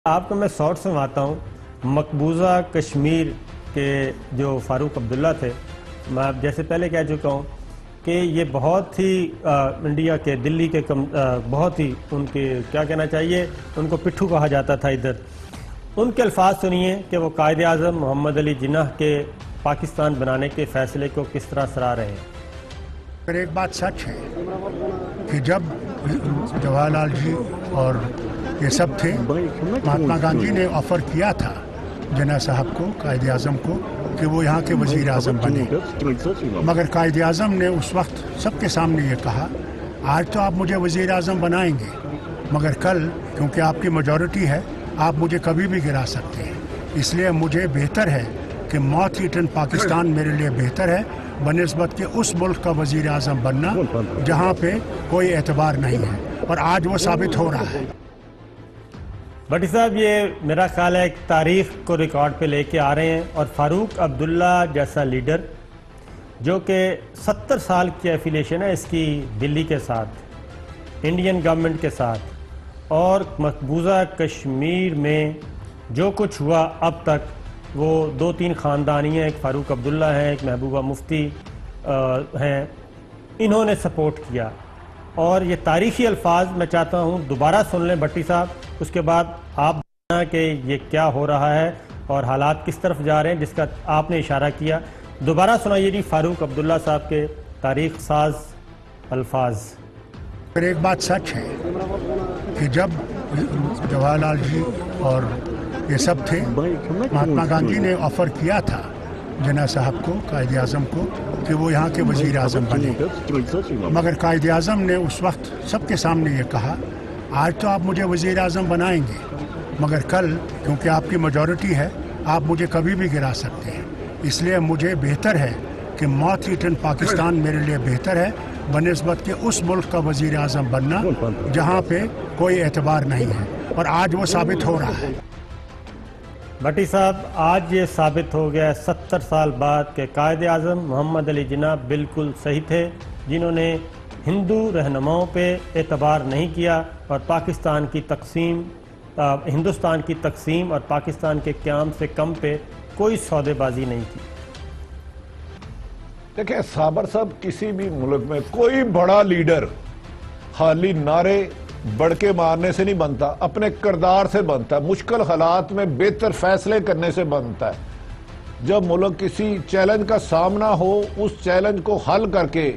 آپ کو میں شارٹ سنواتا ہوں مقبوضہ کشمیر کے جو فاروق عبداللہ تھے. میں جیسے پہلے کہہ چکا ہوں کہ یہ بہت ہی انڈیا کے دلی کے بہت ہی ان کے کیا کہنا چاہیے ان کو پٹھو کہا جاتا تھا ادھر. ان کے الفاظ سنیے کہ وہ قائد اعظم محمد علی جناح کے پاکستان بنانے کے فیصلے کو کس طرح سراہ رہے ہیں. پر ایک بات سچ ہے کہ جب جواہر لال جی اور یہ سب تھے، مہاتما گاندھی نے آفر کیا تھا جناح صاحب کو، قائد اعظم کو، کہ وہ یہاں کے وزیر اعظم بنے، مگر قائد اعظم نے اس وقت سب کے سامنے یہ کہا آج تو آپ مجھے وزیر اعظم بنائیں گے مگر کل کیونکہ آپ کی میجورٹی ہے آپ مجھے کبھی بھی گرا سکتے ہیں، اس لیے مجھے بہتر ہے کہ موت ایٹن پاکستان میرے لیے بہتر ہے بنسبت کہ اس ملک کا وزیر اعظم بننا جہاں پہ کوئی اعتبار نہیں ہے، اور آج وہ ثابت ہو رہا ہے. بھٹی صاحب، یہ میرا خیال ہے ایک تاریخ کو ریکارڈ پہ لے کے آ رہے ہیں، اور فاروق عبداللہ جیسا لیڈر جو کہ 70 سال کی ایفیلیشن ہے اس کی دلی کے ساتھ، انڈین گورنمنٹ کے ساتھ، اور مقبوضہ کشمیر میں جو کچھ ہوا اب تک وہ 2-3 خاندانی ہیں، ایک فاروق عبداللہ ہیں، ایک محبوبہ مفتی ہیں، انہوں نے سپورٹ کیا. اور یہ تاریخی الفاظ میں چاہتا ہوں دوبارہ سن لیں بھٹی صاحب، اس کے بعد آپ بتائیں کہ یہ کیا ہو رہا ہے اور حالات کس طرف جا رہے ہیں جس کا آپ نے اشارہ کیا. دوبارہ سنائیے جی فاروق عبداللہ صاحب کے تاریخ ساز الفاظ. پر ایک بات سچ ہے کہ جب جواہر لال جی اور یہ سب تھے، مہاتما گاندھی نے آفر کیا تھا جناح صاحب کو، قائد اعظم کو، کہ وہ یہاں کے وزیر اعظم بنے، مگر قائد اعظم نے اس وقت سب کے سامنے یہ کہا آج تو آپ مجھے وزیر اعظم بنائیں گے مگر کل کیونکہ آپ کی میجورٹی ہے آپ مجھے کبھی بھی گرا سکتے ہیں، اس لیے مجھے بہتر ہے کہ موت ایٹن پاکستان میرے لیے بہتر ہے بنسبت کہ اس ملک کا وزیر اعظم بننا جہاں پہ کوئی اعتبار نہیں ہے، اور آج وہ ثابت ہو رہا ہے. بھٹی صاحب، آج یہ ثابت ہو گیا 70 سال بعد کہ قائد اعظم محمد علی جناح بالکل صحیح تھے، جنہوں نے ہندو رہنماؤں پہ اعتبار نہیں کیا اور پاکستان کی تقسیم، ہندوستان کی تقسیم اور پاکستان کے قیام سے کم پہ کوئی سودے بازی نہیں کی. دیکھیں صابر صاحب، کسی بھی ملک میں کوئی بڑا لیڈر خالی نعرے بڑھ کے مارنے سے نہیں بنتا، اپنے کردار سے بنتا ہے، مشکل حالات میں بہتر فیصلے کرنے سے بنتا ہے. جب ملک کسی چیلنج کا سامنا ہو اس چیلنج کو حل کر کے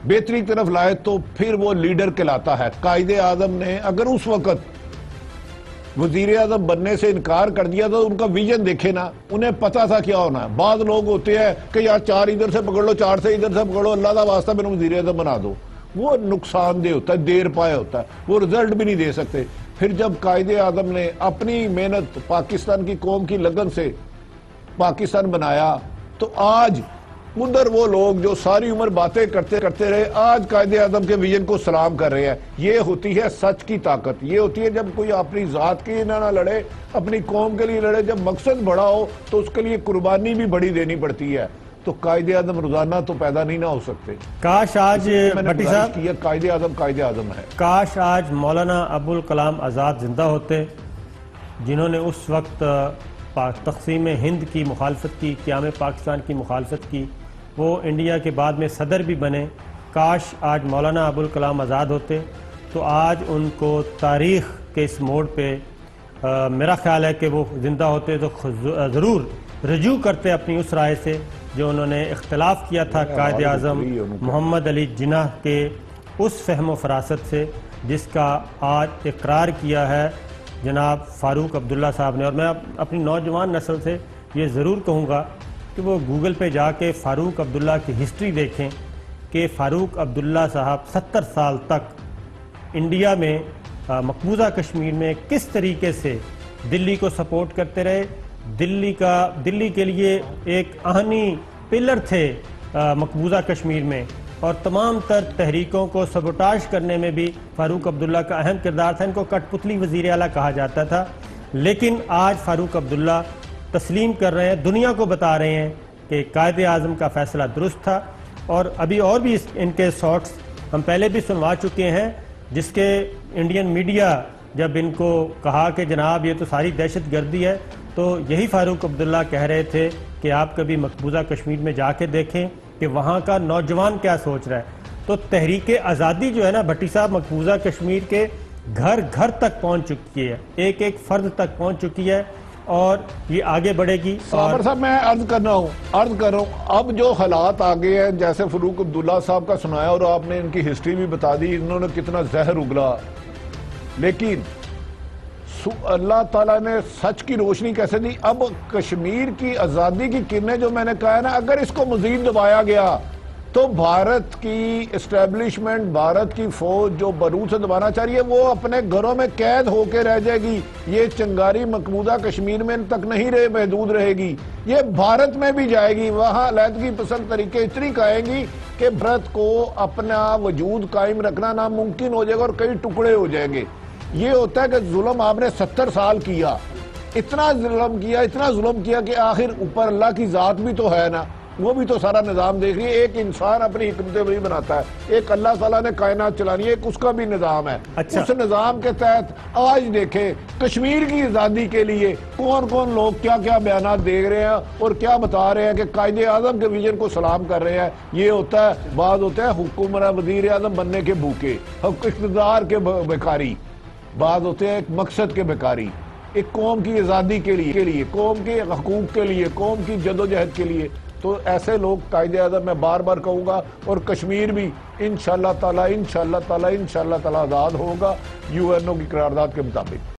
بہتری کی طرف لائے تو پھر وہ لیڈر کہلاتا ہے. قائد اعظم نے اگر اس وقت وزیر اعظم بننے سے انکار کر دیا تو ان کا ویژن دیکھے نا، انہیں پتا تھا کیا ہونا ہے. بعض لوگ ہوتے ہیں کہ یار 4 ادھر سے پکڑ لو، 4 سے ادھر سے پکڑ لو، اللہ کا واسطہ میں نے وزیر اعظم بنا دو. وہ نقصان دہ ہوتا ہے، دیر پائے ہوتا ہے، وہ رزلٹ بھی نہیں دے سکتے. پھر جب قائد اعظم نے اپنی محنت پاکستان کی قوم کی لگن سے پاکستان بنایا تو آج ادھر وہ لوگ جو ساری عمر باتیں کرتے رہے آج قائد اعظم کے ویژن کو سلام کر رہے ہیں. یہ ہوتی ہے سچ کی طاقت. یہ ہوتی ہے جب کوئی اپنی ذات کے لیے نہ لڑے، اپنی قوم کے لیے لڑے. جب مقصد بڑا ہو تو اس کے لیے قربانی بھی بڑی دینی پڑتی ہے. تو قائد اعظم روزانہ تو پیدا نہیں نہ ہو سکتے. کاش آج بھٹی صاحب قائد اعظم ہے. کاش آج مولانا ابوالکلام آزاد زندہ ہوتے، جنہوں نے اس وقت تقسیم ہند کی مخالفت کی، قیام پاکستان کی مخالفت کی. وہ انڈیا کے بعد میں صدر بھی بنے. کاش آج مولانا ابوالکلام آزاد ہوتے تو آج ان کو تاریخ کے اس موڑ پہ میرا خیال ہے کہ وہ زندہ ہوتے تو ضرور رجوع کرتے اپنی اس رائے سے جو انہوں نے اختلاف کیا تھا قائد اعظم محمد علی جناح کے اس فہم و فراست سے جس کا آج اقرار کیا ہے جناب فاروق عبداللہ صاحب نے. اور میں اپنی نوجوان نسل سے یہ ضرور کہوں گا کہ وہ گوگل پہ جا کے فاروق عبداللہ کی ہسٹری دیکھیں کہ فاروق عبداللہ صاحب 70 سال تک انڈیا میں مقبوضہ کشمیر میں کس طریقے سے دلی کو سپورٹ کرتے رہے. دلی کے لیے ایک اہمی پلر تھے مقبوضہ کشمیر میں، اور تمام تر تحریکوں کو سبوٹاژ کرنے میں بھی فاروق عبداللہ کا اہم کردار تھا. ان کو کٹ پتلی وزیر اعلیٰ کہا جاتا تھا. لیکن آج فاروق عبداللہ تسلیم کر رہے ہیں، دنیا کو بتا رہے ہیں کہ قائد اعظم کا فیصلہ درست تھا. اور ابھی اور بھی ان کے شارٹس ہم پہلے بھی سنوا چکے ہیں جس کے انڈین میڈیا جب ان کو کہا کہ جناب یہ تو ساری دہشت گردی ہے، تو یہی فاروق عبداللہ کہہ رہے تھے کہ آپ کبھی مقبوضہ کشمیر میں جا کے دیکھیں کہ وہاں کا نوجوان کیا سوچ رہا ہے۔ تو تحریک آزادی جو ہے نا بھٹی صاحب، مقبوضہ کشمیر کے گھر گھر تک پہنچ چکی ہے، ایک ایک فرد تک پہنچ چکی ہے اور یہ آگے بڑھے گی۔ صابر صاحب میں عرض کر رہا ہوں اب جو حالات آگے ہیں، جیسے فاروق عبداللہ صاحب کا سنایا اور آپ نے ان کی ہسٹری بھی بتا دی، انہوں نے کتنا زہر اگلا، لیکن اللہ تعالیٰ نے سچ کی روشنی کیسے دی۔ اب کشمیر کی آزادی کی کرنیں جو میں نے کہا ہے نا، اگر اس کو مزید دبایا گیا تو بھارت کی اسٹیبلشمنٹ، بھارت کی فوج جو بروت سے دبانا چاہ رہی ہے، وہ اپنے گھروں میں قید ہو کے رہ جائے گی۔ یہ چنگاری مقبوضہ کشمیر میں تک نہیں محدود رہے گی، یہ بھارت میں بھی جائے گی۔ وہاں علیحدگی پسند طریقے اتنی کہیں گی کہ بھارت کو اپنا وجود قائم رکھنا ناممکن ہو جائے گا اور کئی ٹکڑے ہو جائیں گے۔ یہ ہوتا ہے کہ ظلم آپ نے 70 سال کیا، اتنا ظلم کیا کہ آخر اوپر اللہ کی ذات بھی تو ہے نا، وہ بھی تو سارا نظام دیکھ رہی ہے۔ ایک انسان اپنی حکمت عملی بناتا ہے، ایک اللہ تعالیٰ نے کائنات چلانی ہے، ایک اس کا بھی نظام ہے۔ اس نظام کے تحت آج دیکھیں کشمیر کی آزادی کے لیے کون کون لوگ کیا کیا بیانات دے رہے ہیں اور کیا بتا رہے ہیں کہ قائد اعظم کے ویژن کو سلام کر رہے ہیں۔ یہ ہوتا ہے، بعض ہوتے ہیں حکمراں وزیر اعظم بننے کے بھوکے، اقتدار کے بھکاری، بعض ہوتے ہیں ایک مقصد کے بھکاری، ایک قوم کی آزادی کے لیے، قوم کے حقوق کے لیے، قوم کی جدوجہد کے لیے۔ تو ایسے لوگ قائد اعظم میں بار بار کہوں گا، اور کشمیر بھی انشاءاللہ تعالی آزاد ہوگا UN کی قرارداد کے مطابق۔